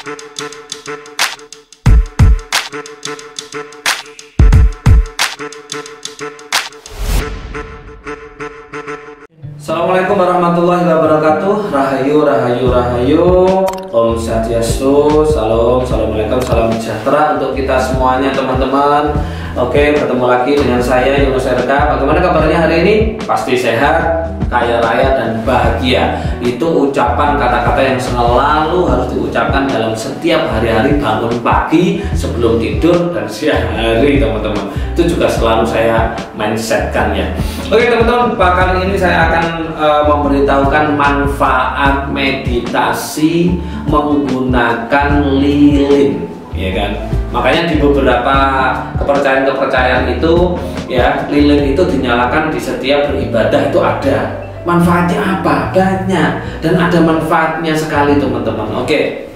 Assalamualaikum warahmatullahi wabarakatuh. Rahayu, rahayu, rahayu. Om Swastiastu. Salam, assalamualaikum, salam sejahtera untuk kita semuanya, teman-teman. Oke, bertemu lagi dengan saya Yunus RK. Bagaimana kabarnya hari ini? Pasti sehat, kaya raya, dan bahagia. Itu ucapan kata-kata yang selalu harus diucapkan dalam setiap hari-hari bangun pagi, sebelum tidur, dan siang hari, teman-teman. Itu juga selalu saya mindsetkan ya. Oke teman-teman, kali ini saya akan memberitahukan manfaat meditasi menggunakan lilin, ya kan? Makanya di beberapa kepercayaan itu ya, lilin itu dinyalakan di setiap beribadah itu ada. Manfaatnya apa? Banyak, dan ada manfaatnya sekali teman-teman. Oke.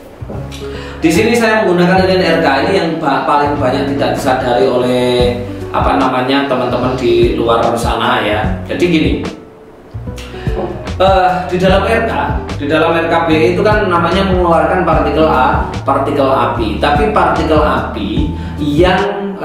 Di sini saya menggunakan lilin RKI yang paling banyak tidak disadari oleh teman-teman di luar sana ya. Jadi gini, di dalam RKB itu kan namanya mengeluarkan partikel api. Tapi partikel api yang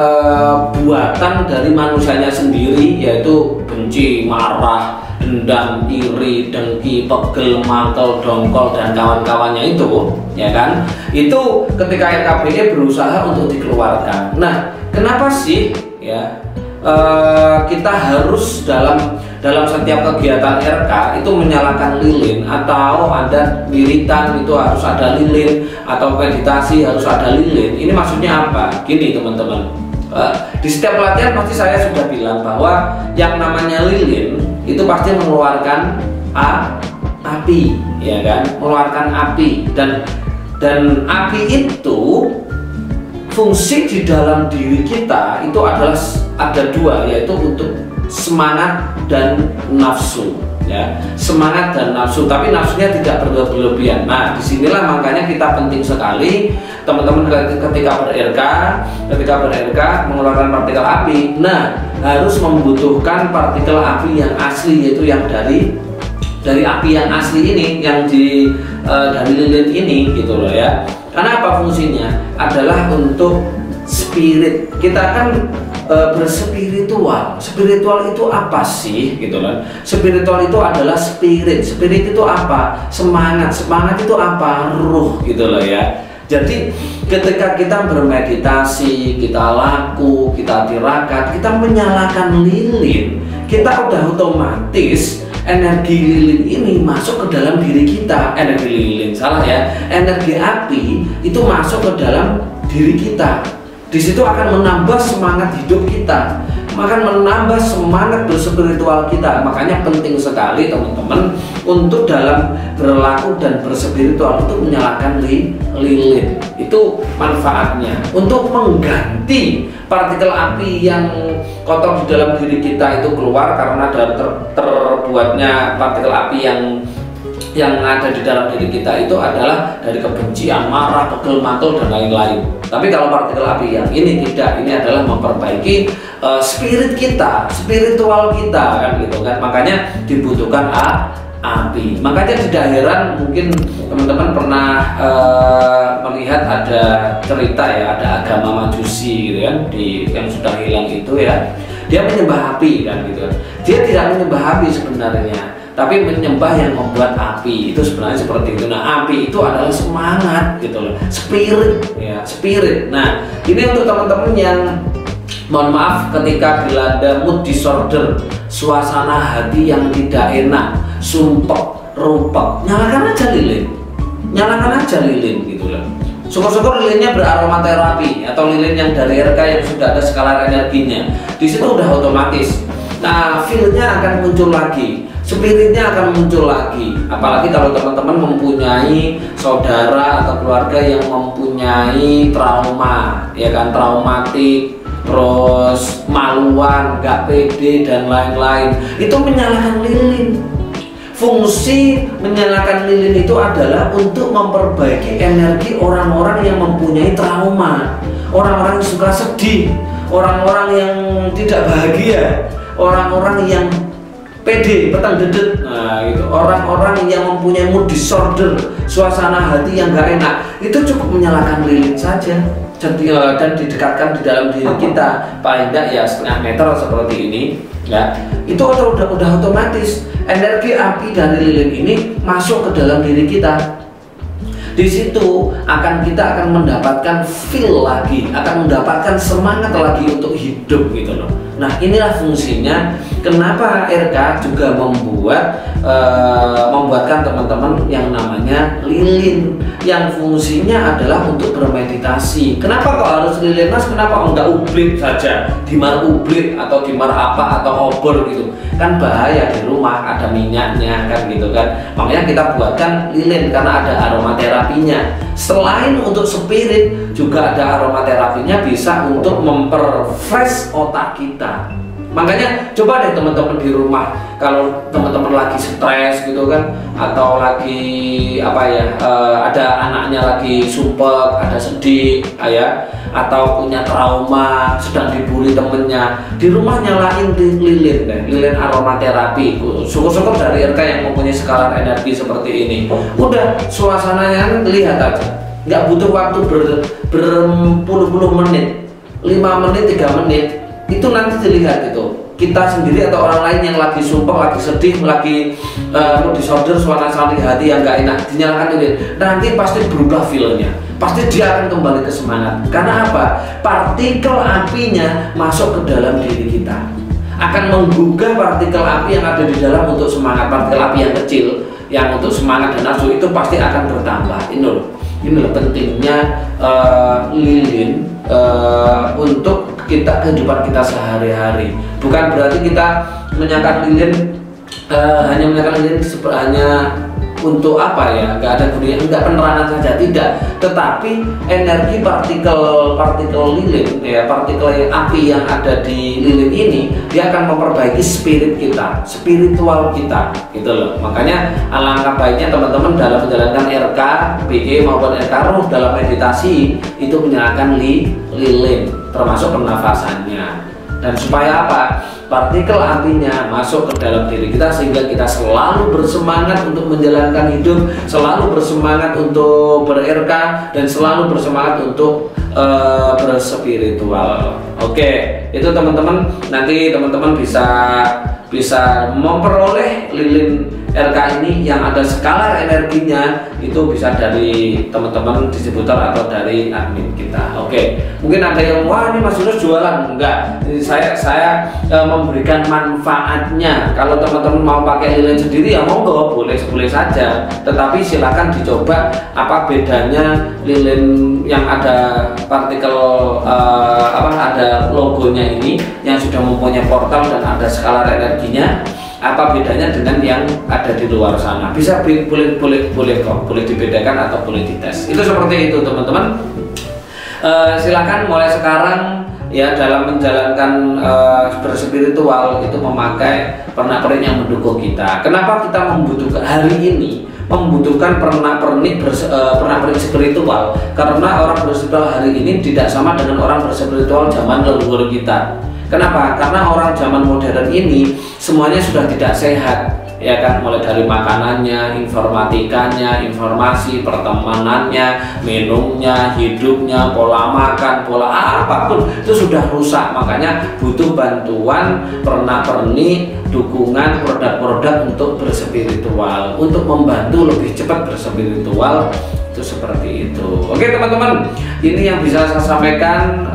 buatan dari manusianya sendiri, yaitu benci, marah, dendam, iri, dengki, pegel, mangkel, dongkol, dan kawan-kawannya itu, ya kan? Itu ketika RKB berusaha untuk dikeluarkan. Nah, kenapa sih ya kita harus dalam setiap kegiatan RK itu menyalakan lilin, atau ada wiritan itu harus ada lilin, atau meditasi harus ada lilin? Ini maksudnya apa? Gini teman-teman, di setiap pelatihan pasti saya sudah bilang bahwa yang namanya lilin itu pasti mengeluarkan api, ya kan? Mengeluarkan api, dan api itu fungsi di dalam diri kita itu ada dua, yaitu untuk semangat dan nafsu, ya. Semangat dan nafsu, tapi nafsunya tidak berlebihan. Nah, disinilah makanya kita penting sekali teman-teman ketika ber-RK mengeluarkan partikel api. Nah, harus membutuhkan partikel api yang asli, yaitu yang dari api yang asli ini, yang dari lilin ini, gitu loh ya. Karena apa fungsinya? Adalah untuk spirit. Kita kan berspiritual. Spiritual itu apa sih, gitu kan? Spiritual itu adalah spirit. Spirit itu apa? Semangat. Semangat itu apa? Ruh, gitu loh ya. Jadi ketika kita bermeditasi, kita laku, kita tirakat, kita menyalakan lilin, kita udah otomatis energi lilin ini masuk ke dalam diri kita. Energi api itu masuk ke dalam diri kita. Di situ akan menambah semangat hidup kita, akan menambah semangat berspiritual kita. Makanya penting sekali teman-teman untuk dalam berlaku dan berspiritual itu menyalakan lilin. Itu manfaatnya untuk mengganti partikel api yang kotor di dalam diri kita itu keluar, karena terbuatnya partikel api yang ada di dalam diri kita itu adalah dari kebencian, marah, pegel, mantul, dan lain-lain. Tapi kalau partikel api yang ini tidak, ini adalah memperbaiki spirit kita, spiritual kita, kan gitu kan. Makanya dibutuhkan api. Makanya tidak heran mungkin teman-teman pernah melihat ada cerita ya, ada agama Majusi gitu kan, yang sudah hilang itu ya. Dia menyembah api kan gitu kan. Dia tidak menyembah api sebenarnya, tapi menyembah yang membuat api. Itu sebenarnya seperti itu. Nah, api itu adalah semangat gitu loh, spirit ya, spirit. Nah, ini untuk teman-teman yang mohon maaf ketika dilanda mood disorder, suasana hati yang tidak enak, sumpek, rupek, nyalakan aja lilin gitu loh. Syukur-syukur lilinnya beraromaterapi atau lilin yang dari RK yang sudah ada skala energinya. Di situ udah otomatis. Nah, feel-nya akan muncul lagi, spiritnya akan muncul lagi. Apalagi kalau teman-teman mempunyai saudara atau keluarga yang mempunyai trauma, ya kan, traumatik, terus maluan, gak pede, dan lain-lain. Itu menyalakan lilin. Fungsi menyalakan lilin itu adalah untuk memperbaiki energi orang-orang yang mempunyai trauma, orang-orang yang suka sedih, orang-orang yang tidak bahagia, orang-orang yang pede, petang dedet. Nah, itu orang-orang yang mempunyai mood disorder, suasana hati yang nggak enak, itu cukup menyalakan lilin saja dan didekatkan di dalam diri kita, paling enggak ya setengah meter seperti ini ya, itu udah otomatis energi api dari lilin ini masuk ke dalam diri kita. Di situ kita akan mendapatkan feel lagi, akan mendapatkan semangat lagi untuk hidup gitu loh. Nah, inilah fungsinya kenapa RK juga membuatkan teman-teman yang namanya lilin, yang fungsinya adalah untuk bermeditasi. Kenapa kok harus lilin, Mas? Kenapa enggak ublik saja, dimar ublik atau dimar apa atau obor gitu? Kan bahaya, di rumah ada minyaknya kan gitu kan. Makanya kita buatkan lilin karena ada aromaterapinya. Selain untuk spirit, juga ada aromaterapinya, bisa untuk memperfresh otak kita. Makanya coba deh teman-teman di rumah, kalau teman-teman lagi stres gitu kan, atau lagi ada anaknya lagi sumpek, ada sedih ya, atau punya trauma, sedang dibully temennya, di rumah nyalain lilin deh, lilin aromaterapi. Syukur-syukur dari RK yang mempunyai skala energi seperti ini. Udah, suasananya lihat aja, nggak butuh waktu berpuluh-puluh menit, 5 menit, 3 menit, itu nanti dilihat itu kita sendiri atau orang lain yang lagi sumpah, lagi sedih, lagi disorder, suasana hati yang nggak enak, dinyalakan lilin, nanti pasti berubah feelnya, pasti dia akan kembali ke semangat. Karena apa? Partikel apinya masuk ke dalam diri kita, akan menggugah partikel api yang ada di dalam untuk semangat. Partikel api yang kecil yang untuk semangat dan nafsu itu pasti akan bertambah. Ini loh pentingnya lilin untuk kehidupan kita sehari-hari. Bukan berarti kita menyalakan lilin hanya menyalakan lilin hanya untuk nggak ada gunanya, nggak penerangan saja, tidak. Tetapi energi partikel lilin ya, partikel api yang ada di lilin ini, dia akan memperbaiki spirit kita, spiritual kita gitu loh. Makanya alangkah baiknya teman-teman dalam menjalankan RK BE maupun RK Ruh dalam meditasi itu menyalakan lilin, termasuk pernafasannya. Dan supaya apa? Partikel apinya masuk ke dalam diri kita sehingga kita selalu bersemangat untuk menjalankan hidup, selalu bersemangat untuk ber-RK, dan selalu bersemangat untuk berspiritual. Oke, itu teman-teman, nanti teman-teman bisa memperoleh lilin RK ini yang ada skala energinya, itu bisa dari teman-teman distributor atau dari admin kita. Oke, mungkin ada yang wah ini Mas Yunus jualan, enggak, saya memberikan manfaatnya. Kalau teman-teman mau pakai lilin sendiri ya monggo, boleh saja, tetapi silakan dicoba apa bedanya lilin yang ada partikel ada logonya ini yang sudah mempunyai portal dan ada skala energinya, apa bedanya dengan yang ada di luar sana. Bisa boleh dibedakan atau boleh dites. Itu seperti itu teman-teman. Silakan mulai sekarang ya dalam menjalankan berspiritual itu memakai pernak-pernik yang mendukung kita. Kenapa kita membutuhkan hari ini pernak-pernik spiritual? Karena orang berspiritual hari ini tidak sama dengan orang berspiritual zaman leluhur kita. Kenapa? Karena orang zaman modern ini semuanya sudah tidak sehat, ya kan? Mulai dari makanannya, informatikanya, informasi, pertemanannya, minumnya, hidupnya, pola makan, pola apapun itu sudah rusak. Makanya butuh bantuan pernak-pernik, dukungan produk-produk untuk berspiritual, untuk membantu lebih cepat berspiritual. Itu seperti itu. Oke teman-teman, ini yang bisa saya sampaikan.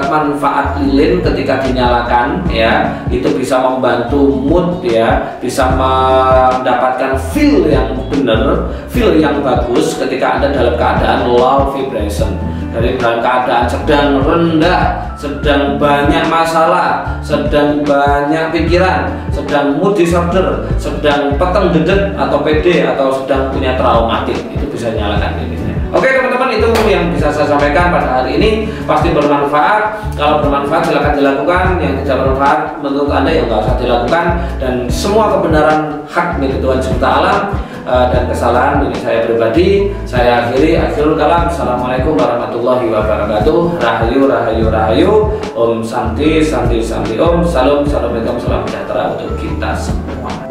Manfaat lilin ketika dinyalakan ya, itu bisa membantu mood ya, bisa mendapatkan feel yang benar, feel yang bagus ketika Anda dalam keadaan low vibration. Dari dalam keadaan sedang rendah, sedang banyak masalah, sedang banyak pikiran, sedang mood disorder, sedang peteng dedet atau PD, atau sedang punya traumatik, itu bisa nyalakan ini. Oke teman-teman, itu yang bisa saya sampaikan pada hari ini. Pasti bermanfaat. Kalau bermanfaat silahkan dilakukan. Yang tidak bermanfaat menurut Anda ya nggak usah dilakukan. Dan semua kebenaran hak milik Tuhan semesta alam, dan kesalahan milik saya pribadi. Saya akhirul kalam. Assalamualaikum warahmatullahi wabarakatuh. Rahayu rahayu rahayu. Om Santi Santi Santi Om. Salam. Assalamualaikum, salam sejahtera untuk kita semua.